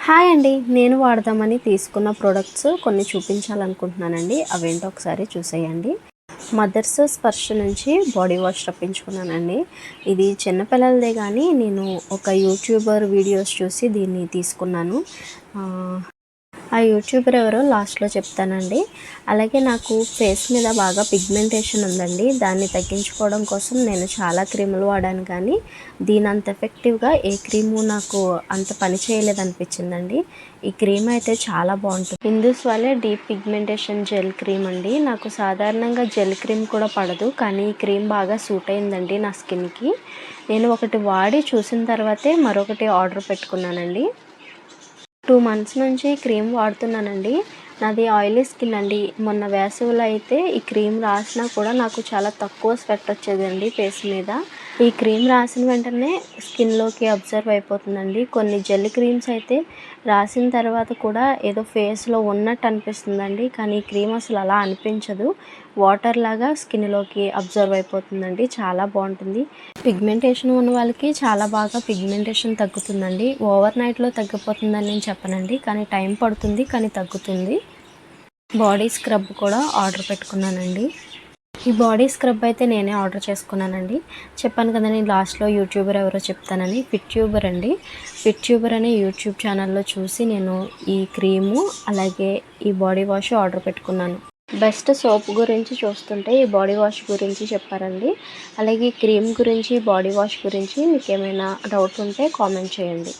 Hi అండి. నేను వాడదామని తీసుకున్న ప్రొడక్ట్స్ కొన్ని చూపించాలనుకుంటున్నానండి. అవేంటో ఒకసారి చూసేయండి. మదర్స్ స్పర్శ నుంచి బాడీ వాష్ రప్పించుకున్నానండి. ఇది చిన్నపిల్లలదే కానీ నేను ఒక యూట్యూబర్ వీడియోస్ చూసి దీన్ని తీసుకున్నాను. ఆ యూట్యూబర్ ఎవరో లాస్ట్లో చెప్తానండి. అలాగే నాకు ఫేస్ మీద బాగా పిగ్మెంటేషన్ ఉందండి. దాన్ని తగ్గించుకోవడం కోసం నేను చాలా క్రీములు వాడాను, కానీ దీని అంత ఎఫెక్టివ్గా ఏ క్రీము నాకు అంత పని చేయలేదనిపించిందండి. ఈ క్రీమ్ అయితే చాలా బాగుంటుంది. ఇందుస్ వాళ్ళే డీప్ పిగ్మెంటేషన్ జెల్ క్రీమ్ అండి. నాకు సాధారణంగా జెల్ క్రీమ్ కూడా పడదు, కానీ ఈ క్రీమ్ బాగా సూట్ అయిందండి నా స్కిన్కి. నేను ఒకటి వాడి చూసిన తర్వాతే మరొకటి ఆర్డర్ పెట్టుకున్నానండి. 2 మంత్స్ నుంచి క్రీమ్ వాడుతున్నానండి. నాది ఆయిలీ స్కిన్ అండి. మొన్న వేసవిలో అయితే ఈ క్రీమ్ రాసినా కూడా నాకు చాలా తక్కువ స్వెట్ వచ్చేదండి ఫేస్ మీద. ఈ క్రీమ్ రాసిన వెంటనే స్కిన్లోకి అబ్జర్వ్ అయిపోతుందండి. కొన్ని జెల్ క్రీమ్స్ అయితే రాసిన తర్వాత కూడా ఏదో ఫేస్లో ఉన్నట్టు అనిపిస్తుందండి, కానీ ఈ క్రీమ్ అసలు అలా అనిపించదు. వాటర్ లాగా స్కిన్లోకి అబ్జర్వ్ అయిపోతుందండి. చాలా బాగుంటుంది. పిగ్మెంటేషన్ ఉన్న వాళ్ళకి చాలా బాగా పిగ్మెంటేషన్ తగ్గుతుందండి. ఓవర్ నైట్లో తగ్గిపోతుందని నేను చెప్పనండి, కానీ టైం పడుతుంది, కానీ తగ్గుతుంది. బాడీ స్క్రబ్ కూడా ఆర్డర్ పెట్టుకున్నానండి. ఈ బాడీ స్క్రబ్ అయితే నేనే ఆర్డర్ చేసుకున్నానండి. చెప్పాను కదా నేను లాస్ట్లో యూట్యూబర్ ఎవరో చెప్తానని. ఫిట్యూబర్ అండి. ఫిట్యూబర్ అనే యూట్యూబ్ ఛానల్లో చూసి నేను ఈ క్రీము అలాగే ఈ బాడీ వాష్ ఆర్డర్ పెట్టుకున్నాను. బెస్ట్ సోప్ గురించి చూస్తుంటే ఈ బాడీ వాష్ గురించి చెప్పారండి. అలాగే క్రీమ్ గురించి, బాడీ వాష్ గురించి మీకు ఏమైనా డౌట్ ఉంటే కామెంట్ చేయండి.